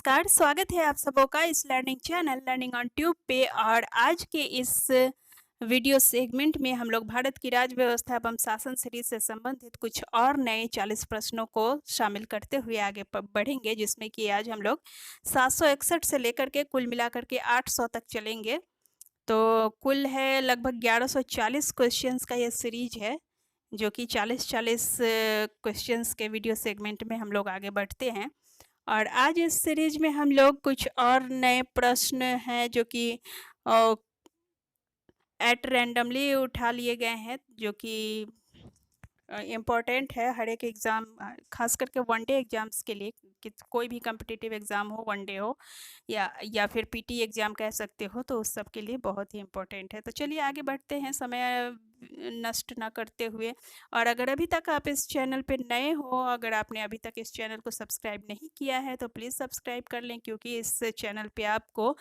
नमस्कार, स्वागत है आप सबों का इस learning channel learning on tube पे। और आज के इस वीडियो सेगमेंट में हम लोग भारत की राज्य व्यवस्था एवं शासन सीरीज से संबंधित कुछ और नए 40 प्रश्नों को शामिल करते हुए आगे बढ़ेंगे, जिसमें कि आज हम लोग 761 से लेकर के कुल मिलाकर के 800 तक चलेंगे। तो कुल है लगभग 1140 क्वेश्चंस का ये सीरीज है, जो कि 40-40 क्वेश्चंस के वीडियो सेगमेंट में हम लोग आगे बढ़ते हैं। और आज इस सीरीज में हम लोग कुछ और नए प्रश्न हैं जो कि एट रैंडमली उठा लिए गए हैं, जो कि इम्पॉर्टेंट है हर एक एग्ज़ाम, खास करके वनडे एग्ज़ाम्स के लिए, कि कोई भी कम्पिटिटिव एग्ज़ाम हो, वनडे हो या फिर पीटी एग्ज़ाम कह सकते हो, तो उस सब के लिए बहुत ही इम्पोर्टेंट है। तो चलिए आगे बढ़ते हैं समय नष्ट ना करते हुए। और अगर अभी तक आप इस चैनल पे नए हो, अगर आपने अभी तक इस चैनल को सब्सक्राइब नहीं किया है तो प्लीज़ सब्सक्राइब कर लें, क्योंकि इस चैनल पे आपको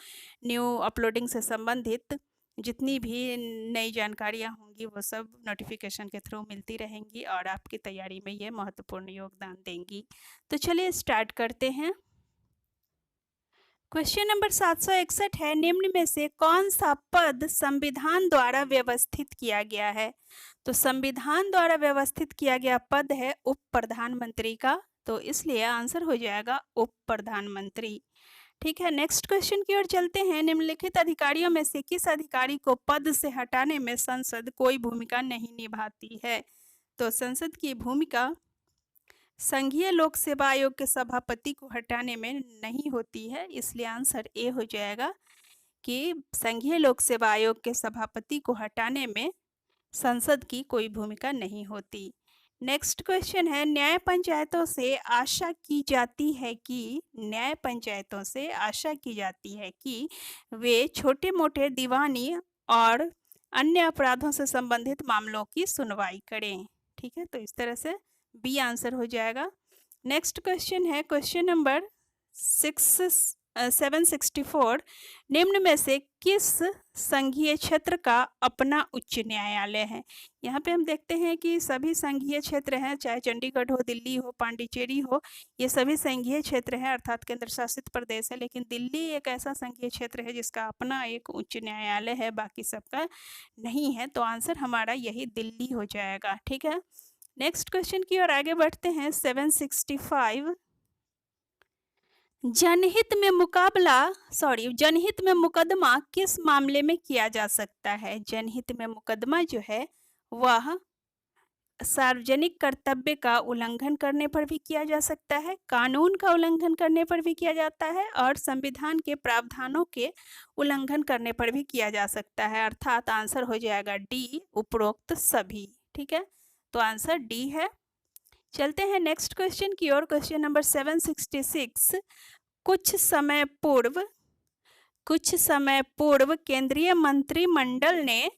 न्यू अपलोडिंग से संबंधित जितनी भी नई जानकारियाँ होंगी वो सब नोटिफिकेशन के थ्रू मिलती रहेंगी और आपकी तैयारी में ये महत्वपूर्ण योगदान देंगी। तो चलिए स्टार्ट करते हैं। क्वेश्चन नंबर 761 है, निम्न में से कौन सा पद संविधान द्वारा व्यवस्थित किया गया है? तो संविधान द्वारा व्यवस्थित किया गया पद है उप प्रधानमंत्री का, तो इसलिए आंसर हो जाएगा उप प्रधानमंत्री। ठीक है, नेक्स्ट क्वेश्चन की ओर चलते हैं। निम्नलिखित अधिकारियों में से किस अधिकारी को पद से हटाने में संसद कोई भूमिका नहीं निभाती है? तो संसद की भूमिका संघीय लोक सेवा आयोग के सभापति को हटाने में नहीं होती है, इसलिए आंसर ए हो जाएगा कि संघीय लोक सेवा आयोग के सभापति को हटाने में संसद की कोई भूमिका नहीं होती। नेक्स्ट क्वेश्चन है, न्याय पंचायतों से आशा की जाती है कि वे छोटे मोटे दीवानी और अन्य अपराधों से संबंधित मामलों की सुनवाई करें। ठीक है, तो इस तरह से बी आंसर हो जाएगा। नेक्स्ट क्वेश्चन है क्वेश्चन नंबर 764, निम्न में से किस संघीय क्षेत्र का अपना उच्च न्यायालय है? यहाँ पे हम देखते हैं कि सभी संघीय क्षेत्र हैं, चाहे चंडीगढ़ हो, दिल्ली हो, पांडिचेरी हो, ये सभी संघीय क्षेत्र हैं अर्थात केंद्र शासित प्रदेश है। लेकिन दिल्ली एक ऐसा संघीय क्षेत्र है जिसका अपना एक उच्च न्यायालय है, बाकी सबका नहीं है, तो आंसर हमारा यही दिल्ली हो जाएगा। ठीक है, नेक्स्ट क्वेश्चन की ओर आगे बढ़ते हैं। 765, जनहित में मुकदमा किस मामले में किया जा सकता है? जनहित में मुकदमा जो है वह सार्वजनिक कर्तव्य का उल्लंघन करने पर भी किया जा सकता है, कानून का उल्लंघन करने पर भी किया जाता है और संविधान के प्रावधानों के उल्लंघन करने पर भी किया जा सकता है, अर्थात आंसर हो जाएगा डी, उपरोक्त सभी। ठीक है, तो आंसर डी है। चलते हैं नेक्स्ट क्वेश्चन की ओर। क्वेश्चन नंबर 766, कुछ समय पूर्व केंद्रीय मंत्रिमंडल ने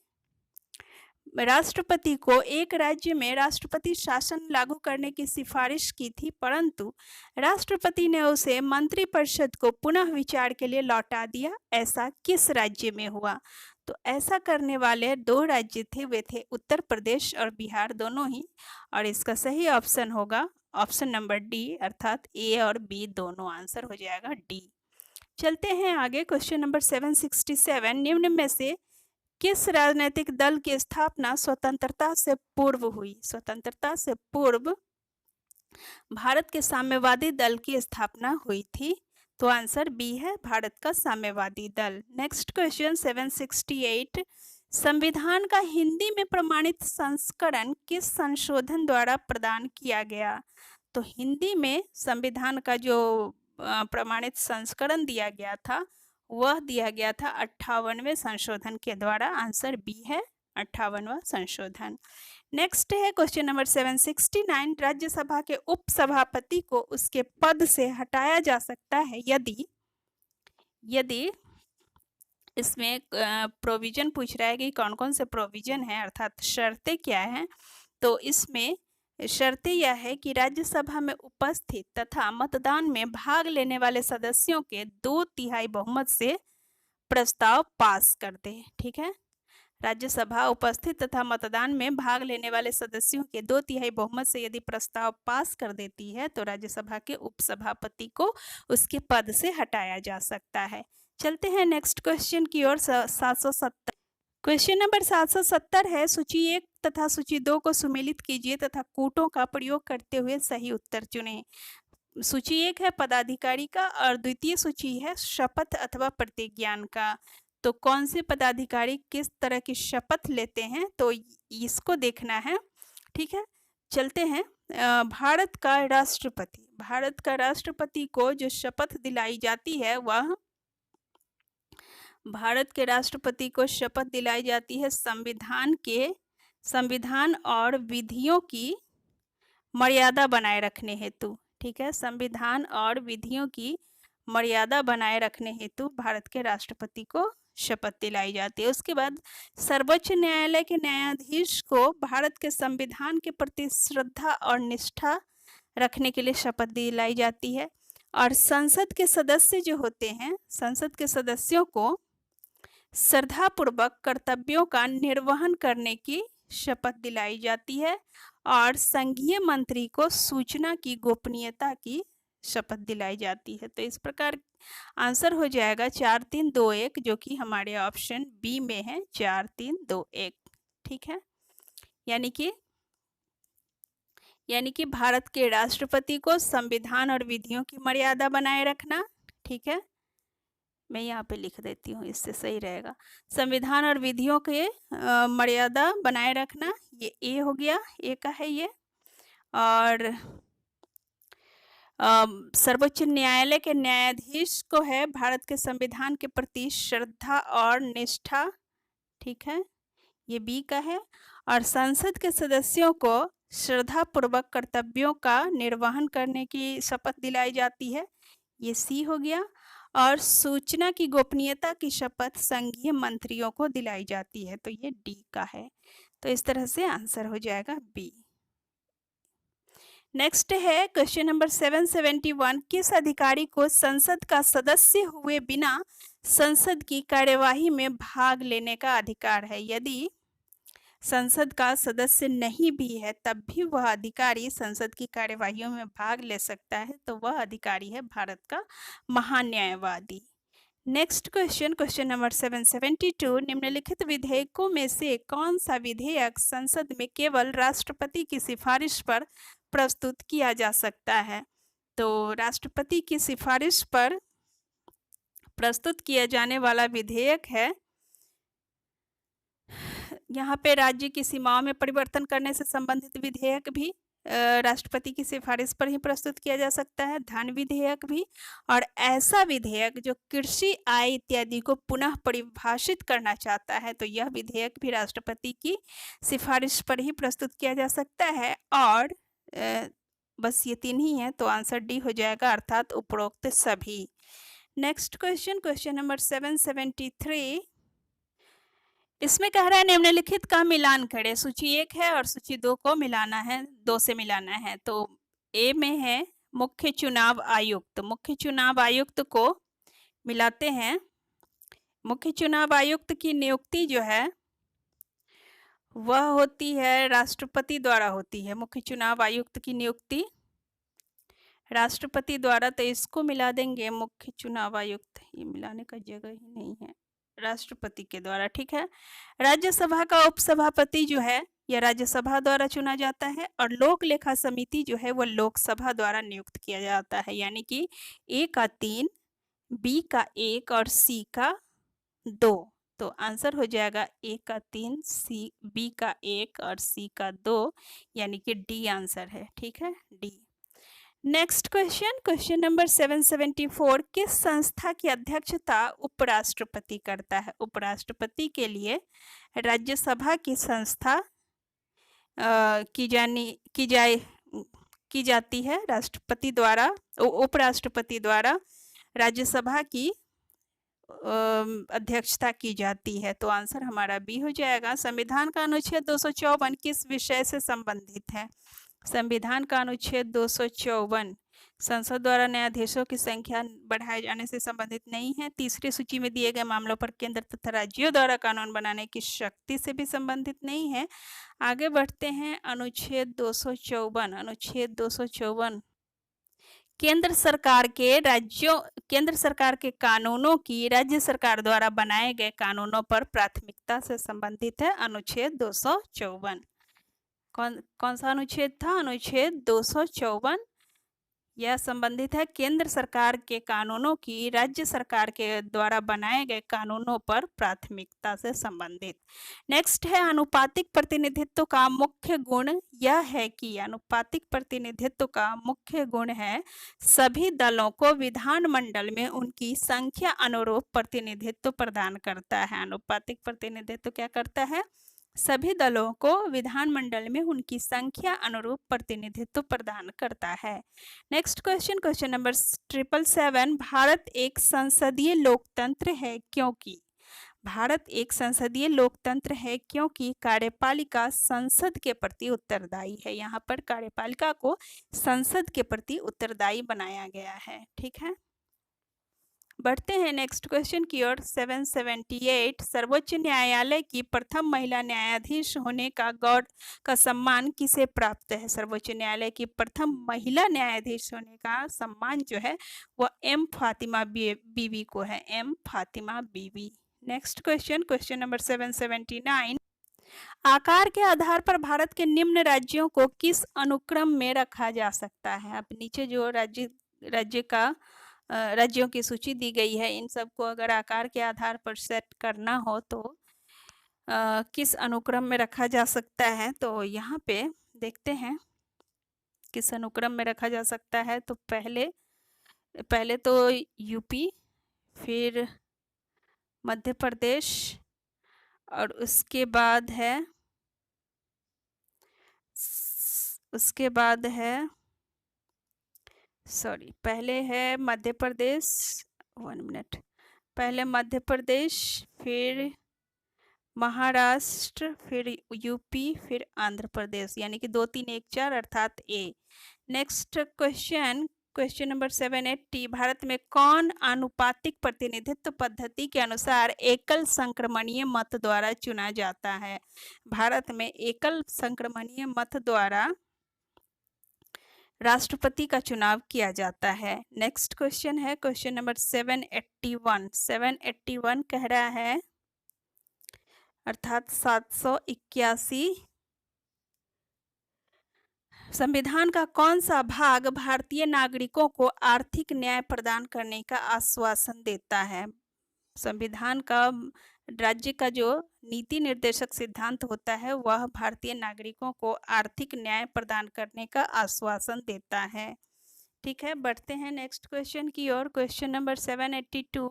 राष्ट्रपति को एक राज्य में राष्ट्रपति शासन लागू करने की सिफारिश की थी, परंतु राष्ट्रपति ने उसे मंत्रिपरिषद को पुनः विचार के लिए लौटा दिया। ऐसा किस राज्य में हुआ? तो ऐसा करने वाले दो राज्य थे, वे थे उत्तर प्रदेश और बिहार दोनों ही, और इसका सही ऑप्शन होगा ऑप्शन नंबर डी, अर्थात ए और बी दोनों आंसर हो जाएगा डी। चलते हैं आगे। क्वेश्चन नंबर 767, निम्न में से किस राजनीतिक दल की स्थापना स्वतंत्रता से पूर्व हुई? स्वतंत्रता से पूर्व भारत के साम्यवादी दल की स्थापना हुई थी, तो आंसर बी है, भारत का साम्यवादी दल। नेक्स्ट क्वेश्चन 768, संविधान का हिंदी में प्रमाणित संस्करण किस संशोधन द्वारा प्रदान किया गया? तो हिंदी में संविधान का जो प्रमाणित संस्करण दिया गया था वह दिया गया था 58वें संशोधन के द्वारा, आंसर बी है, 58वां संशोधन। नेक्स्ट है क्वेश्चन नंबर 769, राज्यसभा के उपसभापति को उसके पद से हटाया जा सकता है यदि इसमें प्रोविजन पूछ रहा है कि कौन कौन से प्रोविजन है, अर्थात शर्तें क्या हैं। तो इसमें शर्तें यह है कि राज्यसभा में उपस्थित तथा मतदान में भाग लेने वाले सदस्यों के 2/3 बहुमत से प्रस्ताव पास कर दे। ठीक है, राज्यसभा उपस्थित तथा मतदान में भाग लेने वाले सदस्यों के 2/3 बहुमत से यदि प्रस्ताव पास कर देती है तो राज्यसभा के उपसभापति को उसके पद से हटाया जा सकता है। चलते हैं नेक्स्ट क्वेश्चन की ओर। 770 क्वेश्चन नंबर 770 है, सूची 1 तथा सूची 2 को सुमेलित कीजिए तथा कूटों का प्रयोग करते हुए सही उत्तर चुनें। सूची 1 है पदाधिकारी का और द्वितीय सूची है शपथ अथवा प्रतिज्ञान का। तो कौन से पदाधिकारी किस तरह की शपथ लेते हैं तो इसको देखना है, ठीक है। चलते हैं। भारत का राष्ट्रपति को जो शपथ दिलाई जाती है वह भारत के राष्ट्रपति को शपथ दिलाई जाती है संविधान और विधियों की मर्यादा बनाए रखने हेतु, ठीक है। संविधान और विधियों की मर्यादा बनाए रखने हेतु भारत के राष्ट्रपति को शपथ दिलाई जाती है। उसके बाद सर्वोच्च न्यायालय के न्यायाधीश को भारत के संविधान के प्रति श्रद्धा और निष्ठा रखने के लिए शपथ दिलाई जाती है। और संसद के सदस्य जो होते हैं, संसद के सदस्यों को श्रद्धापूर्वक कर्तव्यों का निर्वहन करने की शपथ दिलाई जाती है। और संघीय मंत्री को सूचना की गोपनीयता की शपथ दिलाई जाती है। तो इस प्रकार आंसर हो जाएगा 4 3 2 1, जो कि हमारे ऑप्शन बी में है 4 3 2 1, ठीक है। यानी कि भारत के राष्ट्रपति को संविधान और विधियों की मर्यादा बनाए रखना, ठीक है। मैं यहाँ पे लिख देती हूँ, इससे सही रहेगा। संविधान और विधियों के मर्यादा बनाए रखना, ये ए हो गया, ए का है ये। और सर्वोच्च न्यायालय के न्यायाधीश को है भारत के संविधान के प्रति श्रद्धा और निष्ठा, ठीक है, ये बी का है। और संसद के सदस्यों को श्रद्धापूर्वक कर्तव्यों का निर्वहन करने की शपथ दिलाई जाती है, ये सी हो गया। और सूचना की गोपनीयता की शपथ संघीय मंत्रियों को दिलाई जाती है, तो ये डी का है। तो इस तरह से आंसर हो जाएगा बी। नेक्स्ट है क्वेश्चन नंबर 771, किस अधिकारी को संसद का सदस्य हुए बिना संसद की कार्यवाही में भाग लेने का अधिकार है? यदि संसद का सदस्य नहीं भी है तब भी वह अधिकारी संसद की कार्यवाहियों में भाग ले सकता है, तो वह अधिकारी है भारत का महान्यायवादी। नेक्स्ट क्वेश्चन नंबर 772, निम्नलिखित विधेयकों में से कौन सा विधेयक संसद में केवल राष्ट्रपति की सिफारिश पर प्रस्तुत किया जा सकता है? तो राष्ट्रपति की सिफारिश पर प्रस्तुत किया जाने वाला विधेयक है, यहाँ पे राज्य की सीमाओं में परिवर्तन करने से संबंधित विधेयक भी राष्ट्रपति की सिफारिश पर ही प्रस्तुत किया जा सकता है, धन विधेयक भी। और ऐसा विधेयक जो कृषि आय इत्यादि को पुनः परिभाषित करना चाहता है, तो यह विधेयक भी राष्ट्रपति की सिफारिश पर ही प्रस्तुत किया जा सकता है। और बस ये 3 ही है, तो आंसर डी हो जाएगा, अर्थात उपरोक्त सभी। नेक्स्ट क्वेश्चन नंबर 773, इसमें कह रहा है निम्नलिखित का मिलान करें। सूची 1 है और सूची 2 को मिलाना है, 2 से मिलाना है। तो ए में है मुख्य चुनाव आयुक्त, मुख्य चुनाव आयुक्त को मिलाते हैं। मुख्य चुनाव आयुक्त की नियुक्ति जो है वह होती है राष्ट्रपति द्वारा होती है। मुख्य चुनाव आयुक्त की नियुक्ति राष्ट्रपति द्वारा, तो इसको मिला देंगे मुख्य चुनाव आयुक्त, ये मिलाने का जगह ही नहीं है, राष्ट्रपति के द्वारा, ठीक है। राज्यसभा का उपसभापति जो है यह राज्यसभा द्वारा चुना जाता है। और लोक लेखा समिति जो है वह लोकसभा द्वारा नियुक्त किया जाता है। यानी कि ए का 3, बी का 1 और सी का 2। तो आंसर हो जाएगा ए का 3, सी बी का 1 और सी का 2, यानी कि डी आंसर है, ठीक है, डी। नेक्स्ट क्वेश्चन नंबर 774, किस संस्था की अध्यक्षता उपराष्ट्रपति करता है? उपराष्ट्रपति के लिए राज्यसभा की संस्था की जाती है राष्ट्रपति द्वारा, उपराष्ट्रपति द्वारा राज्यसभा की अध्यक्षता की जाती है। तो आंसर हमारा बी हो जाएगा। संविधान का अनुच्छेद 254 किस विषय से संबंधित है? संविधान का अनुच्छेद 254 संसद द्वारा न्यायाधीशों की संख्या बढ़ाए जाने से संबंधित नहीं है। तीसरी सूची में दिए गए मामलों पर केंद्र तथा राज्यों द्वारा कानून बनाने की शक्ति से भी संबंधित नहीं है। आगे बढ़ते हैं। अनुच्छेद 254। अनुच्छेद 254 केंद्र सरकार के कानूनों की राज्य सरकार द्वारा बनाए गए कानूनों पर प्राथमिकता से संबंधित है। अनुच्छेद 254 कौन सा अनुच्छेद था? अनुच्छेद 254। यह संबंधित है केंद्र सरकार के कानूनों की राज्य सरकार के द्वारा बनाए गए कानूनों पर प्राथमिकता से संबंधित। नेक्स्ट है अनुपातिक प्रतिनिधित्व का मुख्य गुण यह है कि अनुपातिक प्रतिनिधित्व का मुख्य गुण है सभी दलों को विधानमंडल में उनकी संख्या अनुरूप प्रतिनिधित्व प्रदान करता है। अनुपातिक प्रतिनिधित्व क्या करता है? सभी दलों को विधानमंडल में उनकी संख्या अनुरूप प्रतिनिधित्व प्रदान करता है। नेक्स्ट क्वेश्चन नंबर 777 भारत एक संसदीय लोकतंत्र है क्योंकि भारत एक संसदीय लोकतंत्र है क्योंकि कार्यपालिका संसद के प्रति उत्तरदायी है। यहाँ पर कार्यपालिका को संसद के प्रति उत्तरदायी बनाया गया है। ठीक है, बढ़ते हैं नेक्स्ट क्वेश्चन की ओर। 778 सर्वोच्च न्यायालय की प्रथम महिला न्यायाधीश होने का सम्मान किसे प्राप्त है? सर्वोच्च न्यायालय की प्रथम महिला न्यायाधीश होने का सम्मान जो है वह एम फातिमा बीवी को है। एम फातिमा बीवी। नेक्स्ट क्वेश्चन नंबर 779 आकार के आधार पर भारत के निम्न राज्यों को किस अनुक्रम में रखा जा सकता है? अब नीचे जो राज्यों की सूची दी गई है, इन सबको अगर आकार के आधार पर सेट करना हो तो किस अनुक्रम में रखा जा सकता है? तो यहाँ पे देखते हैं किस अनुक्रम में रखा जा सकता है। तो पहले तो यूपी, फिर मध्य प्रदेश, और उसके बाद है पहले है मध्य प्रदेश। 1 मिनट। पहले मध्य प्रदेश, फिर महाराष्ट्र, फिर यूपी, फिर आंध्र प्रदेश, यानी कि 2 3 1 4 अर्थात ए। नेक्स्ट क्वेश्चन नंबर 780 भारत में कौन आनुपातिक प्रतिनिधित्व पद्धति के अनुसार एकल संक्रमणीय मत द्वारा चुना जाता है? भारत में एकल संक्रमणीय मत द्वारा राष्ट्रपति का चुनाव किया जाता है। नेक्स्ट क्वेश्चन है क्वेश्चन नंबर 781। 781 कह रहा है अर्थात 781 संविधान का कौन सा भाग भारतीय नागरिकों को आर्थिक न्याय प्रदान करने का आश्वासन देता है? संविधान का राज्य का जो नीति निर्देशक सिद्धांत होता है वह भारतीय नागरिकों को आर्थिक न्याय प्रदान करने का आश्वासन देता है। ठीक है, बढ़ते हैं नेक्स्ट क्वेश्चन की ओर। क्वेश्चन नंबर 782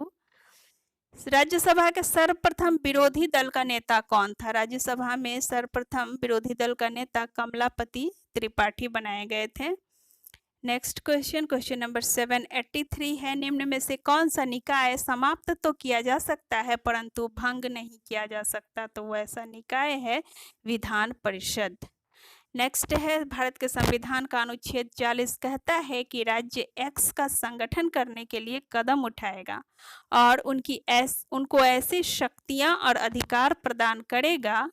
राज्यसभा के सर्वप्रथम विरोधी दल का नेता कौन था? राज्यसभा में सर्वप्रथम विरोधी दल का नेता कमलापति त्रिपाठी बनाए गए थे। नेक्स्ट क्वेश्चन नंबर 783 है निम्न में से कौन सा निकाय समाप्त तो किया जा सकता है परंतु भंग नहीं किया जा सकता? तो वो ऐसा निकाय है विधान परिषद। नेक्स्ट है भारत के संविधान का अनुच्छेद 40 कहता है कि राज्य एक्स का संगठन करने के लिए कदम उठाएगा और उनको ऐसी शक्तियां और अधिकार प्रदान करेगा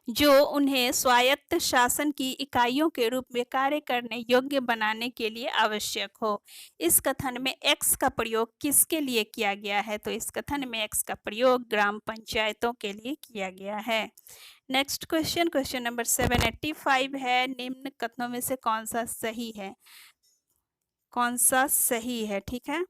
जो उन्हें स्वायत्त शासन की इकाइयों के रूप में कार्य करने योग्य बनाने के लिए आवश्यक हो। इस कथन में एक्स का प्रयोग किसके लिए किया गया है? तो इस कथन में एक्स का प्रयोग ग्राम पंचायतों के लिए किया गया है। नेक्स्ट क्वेश्चन नंबर 785 है निम्न कथनों में से कौन सा सही है? कौन सा सही है? ठीक है,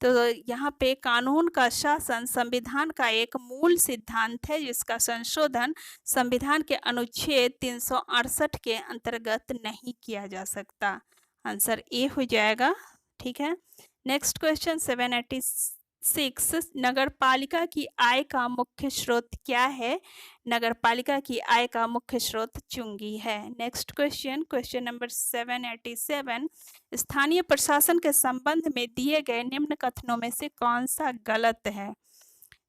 तो यहाँ पे कानून का शासन संविधान का एक मूल सिद्धांत है जिसका संशोधन संविधान के अनुच्छेद 368 के अंतर्गत नहीं किया जा सकता। आंसर ए हो जाएगा। ठीक है, नेक्स्ट क्वेश्चन 786 नगरपालिका की आय का मुख्य स्रोत क्या है? नगरपालिका की आय का मुख्य स्रोत चुंगी है। नेक्स्ट क्वेश्चन नंबर 787 स्थानीय प्रशासन के संबंध में दिए गए निम्न कथनों में से कौन सा गलत है?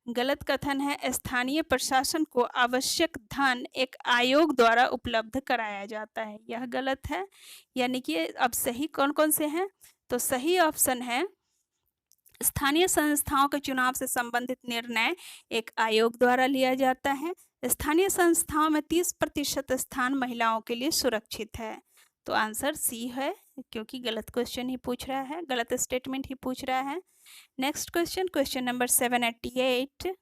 गलत कथन है स्थानीय प्रशासन को आवश्यक धन एक आयोग द्वारा उपलब्ध कराया जाता है, यह गलत है। यानी कि अब सही कौन कौन से हैं, तो सही ऑप्शन है स्थानीय संस्थाओं के चुनाव से संबंधित निर्णय एक आयोग द्वारा लिया जाता है। स्थानीय संस्थाओं में 30% स्थान महिलाओं के लिए सुरक्षित है, तो आंसर सी है, क्योंकि गलत क्वेश्चन ही पूछ रहा है, गलत स्टेटमेंट ही पूछ रहा है। Next question, question number 788,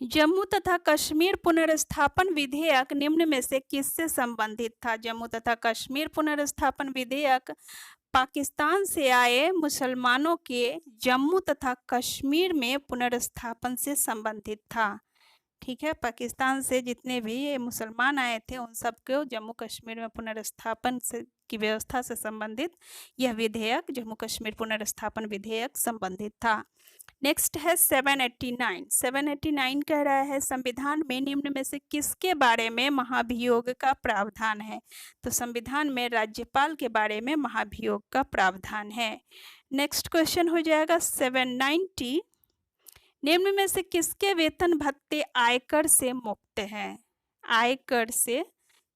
Jammu तथा कश्मीर पुनर्स्थापन विधेयक निम्न में से किससे संबंधित था? जम्मू तथा कश्मीर पुनर्स्थापन विधेयक पाकिस्तान से आए मुसलमानों के जम्मू तथा कश्मीर में पुनर्स्थापन से संबंधित था। ठीक है, पाकिस्तान से जितने भी मुसलमान आए थे उन सबको जम्मू कश्मीर में पुनर्स्थापन से की व्यवस्था से संबंधित यह विधेयक, जम्मू कश्मीर पुनर्स्थापन विधेयक संबंधित था। नेक्स्ट है 789 कह रहा है संविधान में निम्न में से किसके बारे में महाभियोग का प्रावधान है? तो संविधान में राज्यपाल के बारे में महाभियोग का प्रावधान है। नेक्स्ट क्वेश्चन हो जाएगा 790, निम्न में से किसके वेतन भत्ते आयकर से मुक्त हैं? आयकर से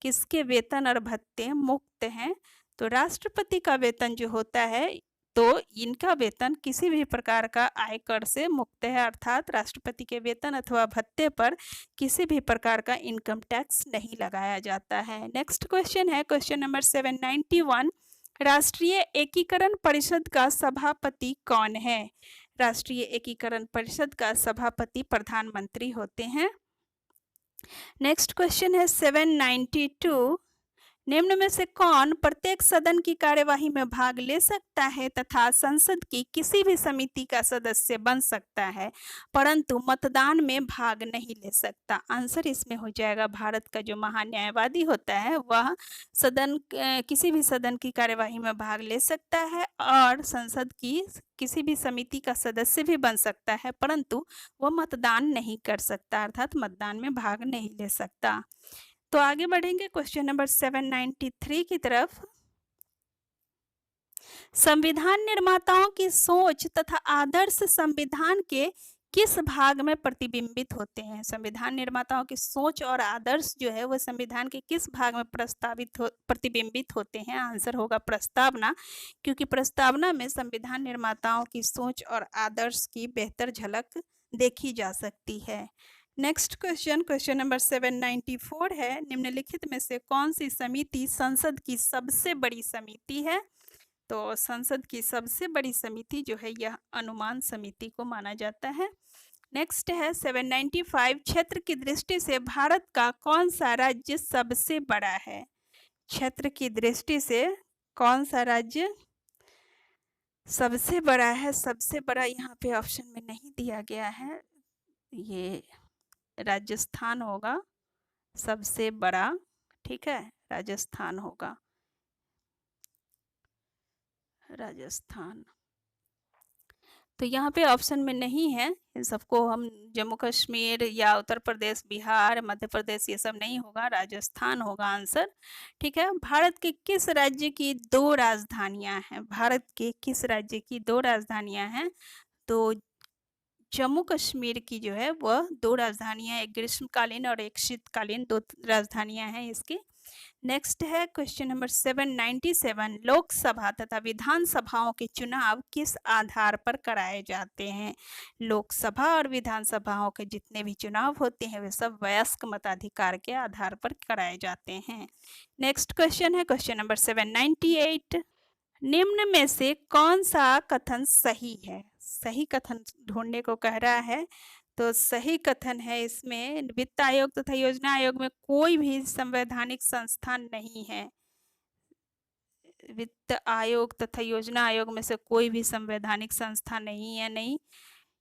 किसके वेतन और भत्ते मुक्त हैं? तो राष्ट्रपति का वेतन जो होता है, तो इनका वेतन किसी भी प्रकार का आयकर से मुक्त है, अर्थात राष्ट्रपति के वेतन अथवा भत्ते पर किसी भी प्रकार का इनकम टैक्स नहीं लगाया जाता है। नेक्स्ट क्वेश्चन है क्वेश्चन नंबर 791, राष्ट्रीय एकीकरण परिषद का सभापति कौन है? राष्ट्रीय एकीकरण परिषद का सभापति प्रधानमंत्री होते हैं। नेक्स्ट क्वेश्चन है 792, निम्न में से कौन प्रत्येक सदन की कार्यवाही में भाग ले सकता है तथा संसद की किसी भी समिति का सदस्य बन सकता है परंतु मतदान में भाग नहीं ले सकता? आंसर इसमें हो जाएगा भारत का जो महान्यायवादी होता है वह किसी भी सदन की कार्यवाही में भाग ले सकता है और संसद की किसी भी समिति का सदस्य भी बन सकता है, परंतु वह मतदान नहीं कर सकता, अर्थात मतदान में भाग नहीं ले सकता। तो आगे बढ़ेंगे क्वेश्चन नंबर 793 की तरफ। संविधान निर्माताओं की सोच तथा आदर्श संविधान के किस भाग में प्रतिबिंबित होते हैं? संविधान निर्माताओं की सोच और आदर्श जो है वह संविधान के किस भाग में प्रतिबिंबित होते हैं? आंसर होगा प्रस्तावना, क्योंकि प्रस्तावना में संविधान निर्माताओं की सोच और आदर्श की बेहतर झलक देखी जा सकती है। नेक्स्ट क्वेश्चन, क्वेश्चन नंबर 794 है, निम्नलिखित में से कौन सी समिति संसद की सबसे बड़ी समिति है? तो संसद की सबसे बड़ी समिति जो है यह अनुमान समिति को माना जाता है। नेक्स्ट है 795, क्षेत्र की दृष्टि से भारत का कौन सा राज्य सबसे बड़ा है? क्षेत्र की दृष्टि से कौन सा राज्य सबसे बड़ा है? सबसे बड़ा यहाँ पे ऑप्शन में नहीं दिया गया है, ये राजस्थान होगा सबसे बड़ा। ठीक है, राजस्थान होगा, राजस्थान। तो यहाँ पे ऑप्शन में नहीं है, इन सबको हम जम्मू कश्मीर या उत्तर प्रदेश, बिहार, मध्य प्रदेश ये सब नहीं होगा, राजस्थान होगा आंसर। ठीक है, भारत के किस राज्य की 2 राजधानियां हैं? भारत के किस राज्य की 2 राजधानियां हैं? तो जम्मू कश्मीर की जो है वह 2 राजधानियां, एक ग्रीष्मकालीन और एक शीतकालीन 2 राजधानियां हैं इसकी। नेक्स्ट है क्वेश्चन नंबर 797, लोकसभा तथा विधानसभाओं के चुनाव किस आधार पर कराए जाते हैं? लोकसभा और विधानसभाओं के जितने भी चुनाव होते हैं वे सब वयस्क मताधिकार के आधार पर कराए जाते हैं। नेक्स्ट क्वेश्चन है क्वेश्चन नंबर 798, निम्न में से कौन सा कथन सही है? सही कथन ढूंढने को कह रहा है, तो सही कथन है इसमें वित्त आयोग तथा योजना आयोग में कोई भी संवैधानिक संस्थान नहीं है। वित्त आयोग तथा योजना आयोग में से कोई भी संवैधानिक संस्था नहीं है, नहीं,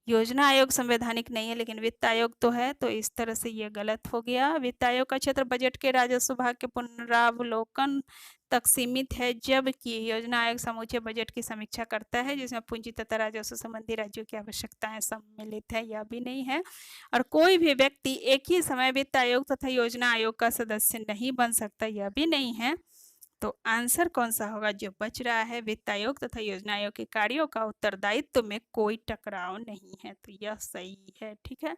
योजना आयोग संवैधानिक नहीं है लेकिन वित्त आयोग तो है, तो इस तरह से ये गलत हो गया। वित्त आयोग का क्षेत्र बजट के राजस्व भाग के पुनरावलोकन तक सीमित है, जबकि योजना आयोग समूचे बजट की समीक्षा करता है जिसमें पूंजी तथा राजस्व संबंधी राज्यों की आवश्यकताएं सम्मिलित है, यह भी नहीं है। और कोई भी व्यक्ति एक ही समय वित्त आयोग तथा योजना आयोग का सदस्य नहीं बन सकता, यह भी नहीं है। तो आंसर कौन सा होगा जो बच रहा है? वित्त आयोग तथा योजना आयोग के कार्यों का उत्तरदायित्व में कोई टकराव नहीं है, तो यह सही है। ठीक है,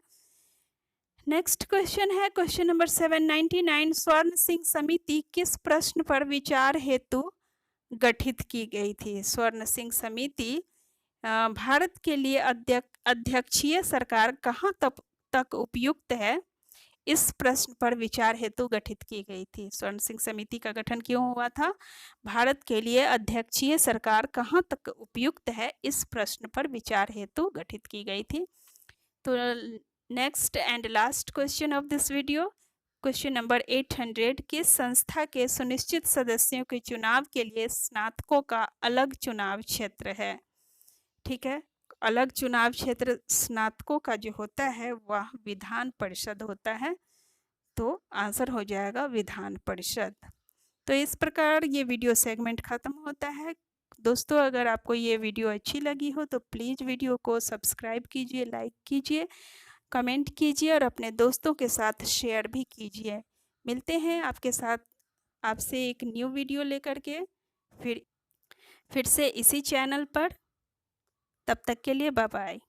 नेक्स्ट क्वेश्चन है क्वेश्चन नंबर 799। स्वर्ण सिंह समिति किस प्रश्न पर विचार हेतु गठित की गई थी? स्वर्ण सिंह समिति भारत के लिए अध्यक्षीय सरकार कहाँ तक उपयुक्त है, इस प्रश्न पर विचार हेतु गठित की गई थी। स्वर्ण सिंह समिति का गठन क्यों हुआ था? भारत के लिए अध्यक्षीय सरकार कहाँ तक उपयुक्त है, इस प्रश्न पर विचार हेतु गठित की गई थी। तो next and last question of this video, question number 800। किस संस्था के सुनिश्चित सदस्यों के चुनाव के लिए स्नातकों का अलग चुनाव क्षेत्र है? ठीक है, अलग चुनाव क्षेत्र स्नातकों का जो होता है वह विधान परिषद होता है, तो आंसर हो जाएगा विधान परिषद। तो इस प्रकार ये वीडियो सेगमेंट खत्म होता है। दोस्तों, अगर आपको ये वीडियो अच्छी लगी हो तो प्लीज़ वीडियो को सब्सक्राइब कीजिए, लाइक कीजिए, कमेंट कीजिए और अपने दोस्तों के साथ शेयर भी कीजिए। मिलते हैं आपसे एक न्यू वीडियो लेकर के फिर से इसी चैनल पर। तब तक के लिए बाय बाय।